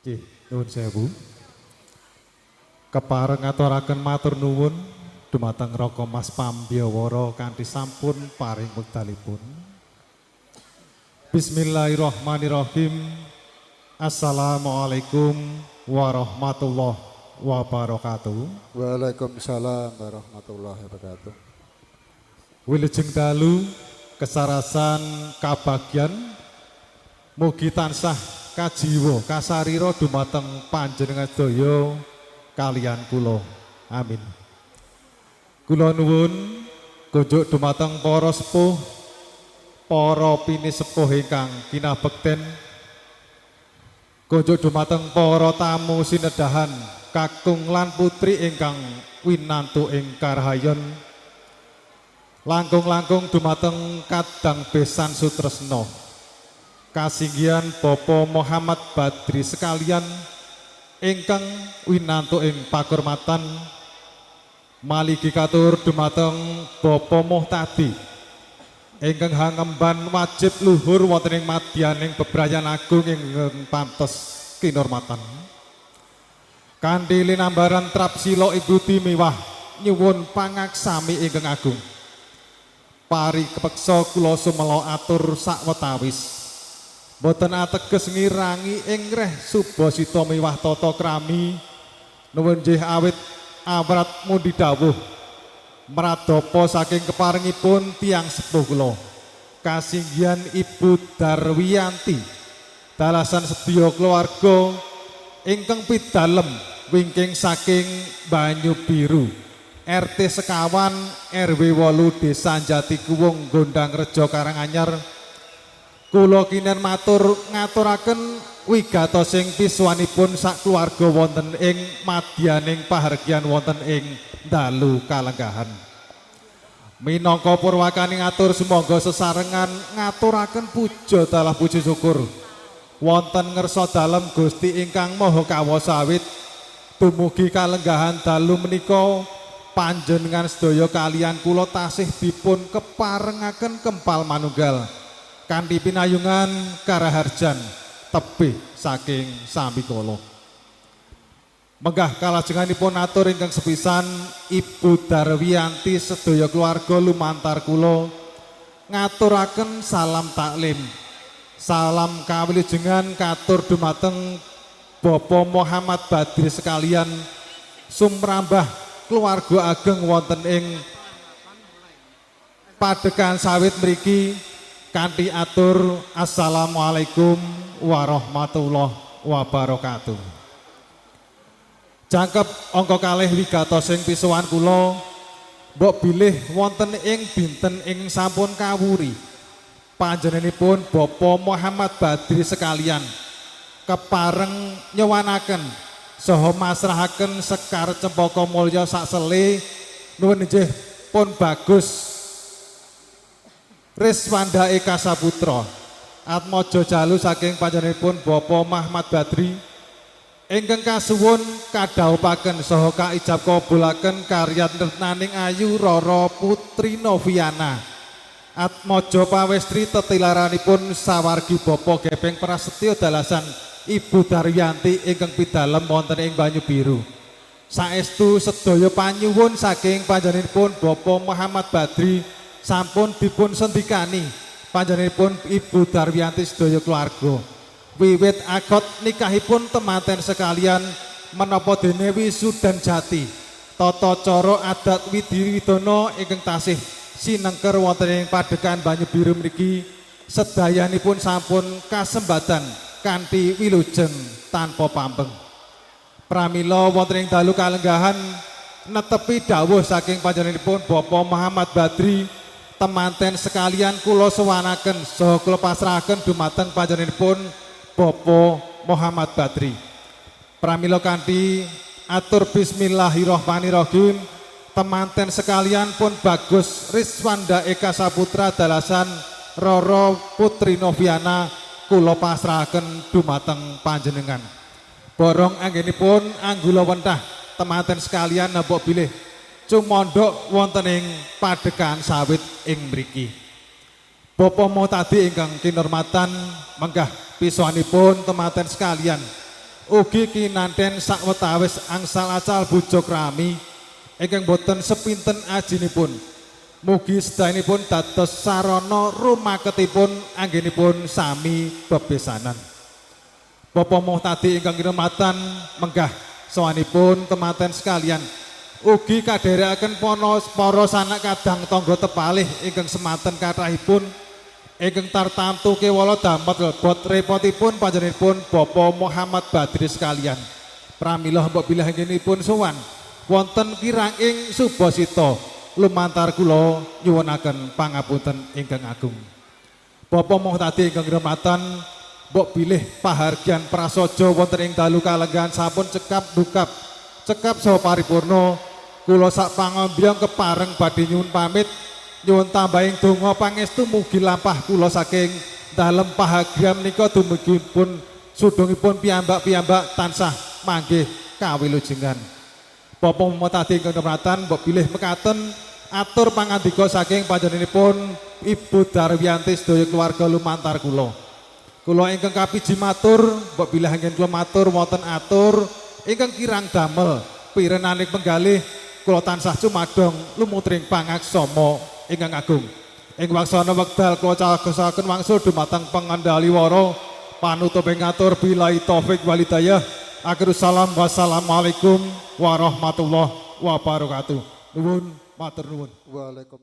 Nggih, nuwun sewu. Kepareng ngaturaken matur nuwun dumateng Raka Mas Pambyawara kanthi sampun paring wektalipun. Bismillahirrahmanirrahim. Assalamualaikum warahmatullahi wabarakatuh. Waalaikumsalam warahmatullahi wabarakatuh. Wilujeng dalu kesarasan kabagyan mugi tansah kajiwa kasarira dumateng panjenengan sedaya kaliyan kula. Amin. Kula nuwun kunjuk dumateng para sepuh, para pinisepuh ingkang kinabekten, kunjuk dumateng para tamu sinedahan kakung lan putri ingkang winantu ing karahayon, langkung-langkung dumateng kadang besan sutresna kasinggihan Bapak Muhammad Badri sekalian ingkang winantu ing pakurmatan, maligi katur dumateng Bapak Muhtadi ingkang hangemban wajib luhur wonten ing madyaning bebrayan agung ingkang pantes kinurmatan. Kanthi linambaran trapsila Ibu Timiwah nyuwun pangaksami ingkang agung. Pari kepeksa kula sumela atur sawetawis. Boten ateges ngirangi ing reh subasita miwah tata krami nuwun nggih awit awrat mundi dawuh mradapa saking keparengipun tiyang sepuh kula kasinggihan Ibu Darwiyanti dalasan sedya keluarga ingkang pidalem wingking saking Banyu Biru RT sekawan RW 8 Desa Jatikuwung Gondang Rejo Karanganyar. Kula kinen matur ngaturaken wigatosing piswanipun sak keluarga wonten ing madyaning pahargyan wonten ing dalu kalenggahan. Minangka purwakane ngatur sumangga sesarengan ngaturaken puja dalah puji syukur wonten ngersa dalem Gusti ingkang Maha Kawasawit dumugi kalenggahan dalu menika panjenengan sedaya kaliyan kula tasih dipun keparengaken kempal manunggal kanthi pinayungan karaharjan tebih saking sambikala. Menggah kalajenganipun atur ingkang sepisan Ibu Darwiyanti sedaya keluarga lumantar kula ngaturaken salam taklim. Salam kawilujengan katur dumateng Bapak Muhammad Badri sekalian sumrambah keluarga ageng wonten ing padekan sawit mriki kanthi atur assalamualaikum warahmatullahi wabarakatuh. Jangkep angka kalih wigatosing pisuwan kula mbok bilih wonten ing dinten ing sampun kawuri panjenenganipun Bapak Muhammad Badri sekalian kepareng nyewanaken saha masrahaken sekar cempaka mulya saksele nuwun inggih pun bagus Riswanda Eka Saputra atmaja jalu saking panjenenganipun Bapak Muhammad Badri ingkang kasuwun kadhaupaken saha kaijab kabulaken karya retnaning ayu Rara Putri Noviana atmaja pawestri tetilaranipun sawargi Bapak Gepeng Prasetyo dalasan Ibu Darwiyanti ingkang pidalem wonten ing Banyu Biru. Saestu sedaya panyuwun saking panjenenganipun Bapak Muhammad Badri sampun dipun sendikani panjenenganipun Ibu Darwiyanti sedaya keluarga wiwit akad nikahipun temanten sekalian menapa dene wisudan jati tata cara adat widiwidana ingkang tasih sinengker wonten ing padekan Banyu Biru mriki sedayanipun sampun kasembadan kanthi wilujeng tanpa pampeng. Pramila wonten ing dalu kalenggahan netepi dawuh saking panjenenganipun Bapak Muhammad Badri temanten sekalian kula sewanaken saha kula pasrahaken dumateng panjenenganipun Bapak Muhammad Badri. Pramila kanthi atur bismillahirrahmanirrahim temanten sekalian pun bagus Riswanda Eka Saputra dalasan Rara Putri Noviana kula pasrahaken dumateng panjenengan. Borong anggenipun anggula wentah temanten sekalian nembok bilih cumondhok wonten ing padekan sawit ing mriki. Bapak Muhtadi ingkang kinurmatan menggah pisuanipun temanten sekalian ugi kinanten sawetawis angsal acal bujuk rami ingkang boten sepinten ajinipun. Mugi sedayanipun dados sarana rumaketipun anggenipun sami bebesanan. Bapak Muhtadi ingkang kinurmatan menggah sawanipun temanten sekalian. Ugi kadherekaken para sanak kadang tangga tepalih ingkang semanten kathahipun ingkang tartamtu kewala damel bot repotipun panjenenganipun Bapak Muhammad Badri sekalian. Pramila mbok bilih anggenipun sowan wonten kirang ing Subasita lumantar kula nyuwunaken pangapunten ingkang agung. Bapak Muhtadi ingkang kinurmatan mbok bilih pahargyan prasaja wonten ing dalu kalenggahan sampun cekap saha paripurna. Kula sak pangombyong kepareng badhe nyuwun pamit nyuwun tambahing donga pangestu mugi lampah kula saking dalem pahargyan menika dumugipun sudungipun piyambak-piyambak tansah manggih kawilujengan. Bapak Muhtadi ingkang kinurmatan mbok bilih mekaten atur pangandika saking panjenenganipun Ibu Darwiyanti sedaya keluarga lumantar kula. Kula ingkang kapiji matur mbok bilih anggen kula matur wonten atur ingkang kirang damel pirenaning penggalih kula tansah cumadong lumutring pangaksama ingkang agung. Ing waksana wekdal kula cagesaken wangsul dumateng pengendali wara panutuping ngatur billahi taufik walhidayah. Akhirus salam wassalamualaikum warahmatullahi wabarakatuh. Nuwun matur nuwun. Waalaikumsalam.